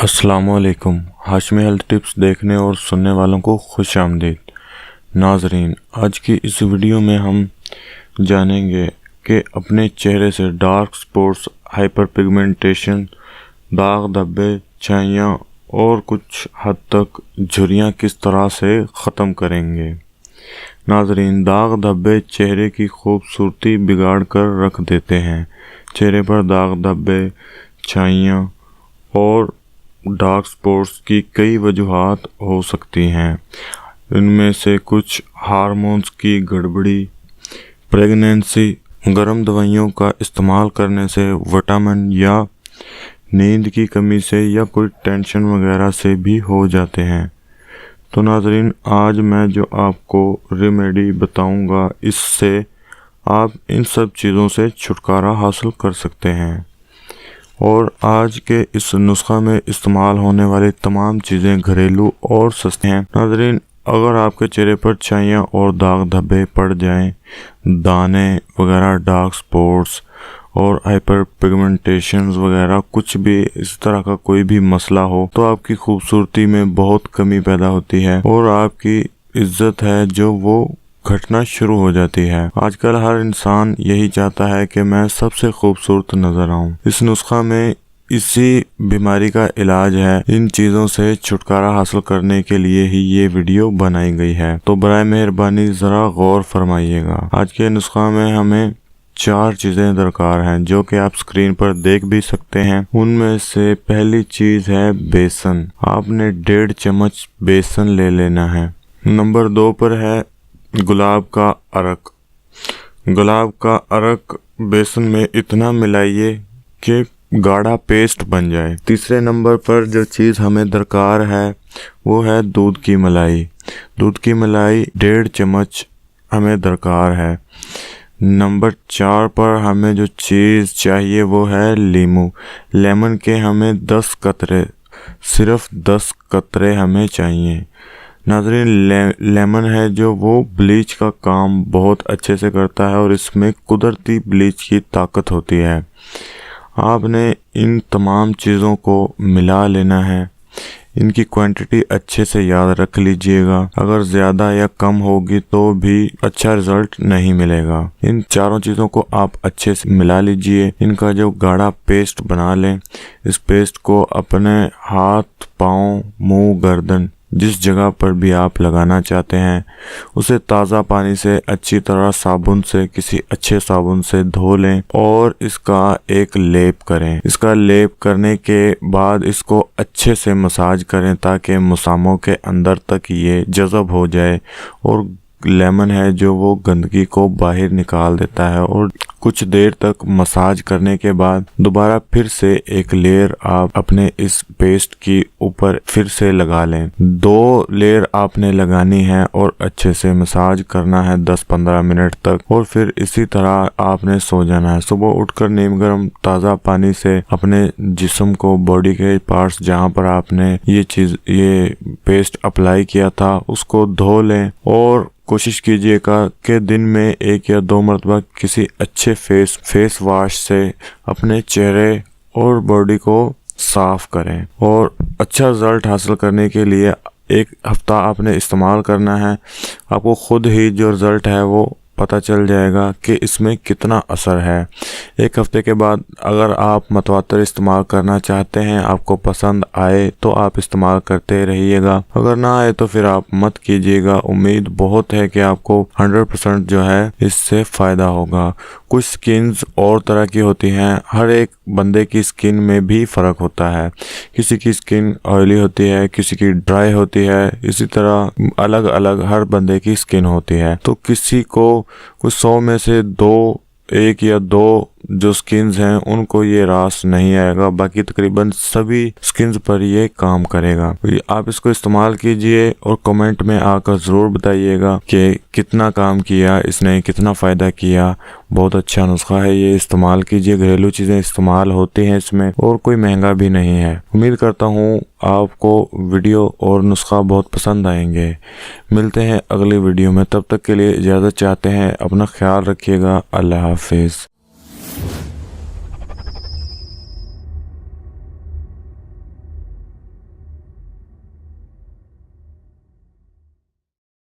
अस्सलामुअलैकुम। Hashmi health tips देखने और सुनने वालों को खुश आमदीद। नाजरीन, आज की इस वीडियो में हम जानेंगे कि अपने चेहरे से डार्क स्पॉट्स, हाइपर पिगमेंटेशन, दाग धब्बे, छाइयाँ और कुछ हद तक झुर्रियाँ किस तरह से ख़त्म करेंगे। नाजरीन, दाग धब्बे चेहरे की खूबसूरती बिगाड़ कर रख देते हैं। चेहरे पर दाग धब्बे, छाइयाँ और डार्क स्पॉट्स की कई वजूहात हो सकती हैं। इनमें से कुछ हार्मोन्स की गड़बड़ी, प्रेगनेंसी, गर्म दवाइयों का इस्तेमाल करने से, विटामिन या नींद की कमी से या कोई टेंशन वगैरह से भी हो जाते हैं। तो नाजरीन, आज मैं जो आपको रेमेडी बताऊंगा, इससे आप इन सब चीज़ों से छुटकारा हासिल कर सकते हैं। और आज के इस नुस्खा में इस्तेमाल होने वाली तमाम चीज़ें घरेलू और सस्ती हैं। नाज़रीन, अगर आपके चेहरे पर छाइयाँ और दाग धब्बे पड़ जाएं, दाने वगैरह, डार्क स्पॉट्स और हाइपर पिगमेंटेशंस वगैरह, कुछ भी इस तरह का कोई भी मसला हो, तो आपकी खूबसूरती में बहुत कमी पैदा होती है और आपकी इज्जत है जो वो घटना शुरू हो जाती है। आजकल हर इंसान यही चाहता है कि मैं सबसे खूबसूरत नजर आऊं। इस नुस्खा में इसी बीमारी का इलाज है। इन चीज़ों से छुटकारा हासिल करने के लिए ही ये वीडियो बनाई गई है। तो बराए मेहरबानी ज़रा गौर फरमाइएगा। आज के नुस्खा में हमें 4 चीज़ें दरकार हैं, जो कि आप स्क्रीन पर देख भी सकते हैं। उनमें से पहली चीज़ है बेसन। आपने 1.5 चम्मच बेसन ले लेना है। नंबर 2 पर है गुलाब का अरक। गुलाब का अरक बेसन में इतना मिलाइए कि गाढ़ा पेस्ट बन जाए। तीसरे नंबर पर जो चीज़ हमें दरकार है वो है दूध की मलाई। दूध की मलाई 1.5 चम्मच हमें दरकार है। नंबर 4 पर हमें जो चीज़ चाहिए वो है लीमू। लेमन के हमें 10 कतरे, सिर्फ 10 कतरे हमें चाहिए। नाज़रीन, लेमन है जो वो ब्लीच का काम बहुत अच्छे से करता है और इसमें कुदरती ब्लीच की ताकत होती है। आपने इन तमाम चीज़ों को मिला लेना है। इनकी क्वांटिटी अच्छे से याद रख लीजिएगा। अगर ज़्यादा या कम होगी तो भी अच्छा रिजल्ट नहीं मिलेगा। इन चारों चीज़ों को आप अच्छे से मिला लीजिए। इनका जो गाढ़ा पेस्ट बना लें। इस पेस्ट को अपने हाथ, पाँव, मुंह, गर्दन, जिस जगह पर भी आप लगाना चाहते हैं, उसे ताज़ा पानी से अच्छी तरह साबुन से, किसी अच्छे साबुन से धो लें और इसका एक लेप करें। इसका लेप करने के बाद इसको अच्छे से मसाज करें ताकि मुसामों के अंदर तक ये जज़ब हो जाए और लेमन है जो वो गंदगी को बाहर निकाल देता है। और कुछ देर तक मसाज करने के बाद दोबारा फिर से एक लेयर आप अपने इस पेस्ट की ऊपर फिर से लगा लें। 2 लेयर आपने लगानी है और अच्छे से मसाज करना है 10-15 मिनट तक। और फिर इसी तरह आपने सो जाना है। सुबह उठकर नीम गर्म ताज़ा पानी से अपने जिस्म को, बॉडी के पार्ट्स जहाँ पर आपने ये पेस्ट अप्लाई किया था, उसको धो लें और कोशिश कीजिएगा कि दिन में 1 या 2 मरतबा किसी अच्छे फेस वॉश से अपने चेहरे और बॉडी को साफ करें। और अच्छा रिजल्ट हासिल करने के लिए 1 हफ्ता आपने इस्तेमाल करना है। आपको खुद ही जो रिज़ल्ट है वो पता चल जाएगा कि इसमें कितना असर है। 1 हफ्ते के बाद अगर आप मतवातर इस्तेमाल करना चाहते हैं, आपको पसंद आए तो आप इस्तेमाल करते रहिएगा। अगर ना आए तो फिर आप मत कीजिएगा। उम्मीद बहुत है कि आपको 100% जो है इससे फ़ायदा होगा। कुछ स्किन्स और तरह की होती हैं। हर एक बंदे की स्किन में भी फ़र्क होता है। किसी की स्किन ऑयली होती है, किसी की ड्राई होती है। इसी तरह अलग अलग हर बंदे की स्किन होती है। तो किसी को कुछ 100 में से 1 या 2 जो स्किन्स हैं उनको ये रास नहीं आएगा। बाकी तकरीबन सभी स्किन्स पर ये काम करेगा। आप इसको इस्तेमाल कीजिए और कमेंट में आकर ज़रूर बताइएगा कि कितना काम किया इसने, कितना फ़ायदा किया। बहुत अच्छा नुस्खा है, ये इस्तेमाल कीजिए। घरेलू चीज़ें इस्तेमाल होती हैं इसमें और कोई महंगा भी नहीं है। उम्मीद करता हूँ आपको वीडियो और नुस्खा बहुत पसंद आएंगे। मिलते हैं अगली वीडियो में, तब तक के लिए इजाज़त चाहते हैं। अपना ख्याल रखिएगा। अल्लाह हाफिज़।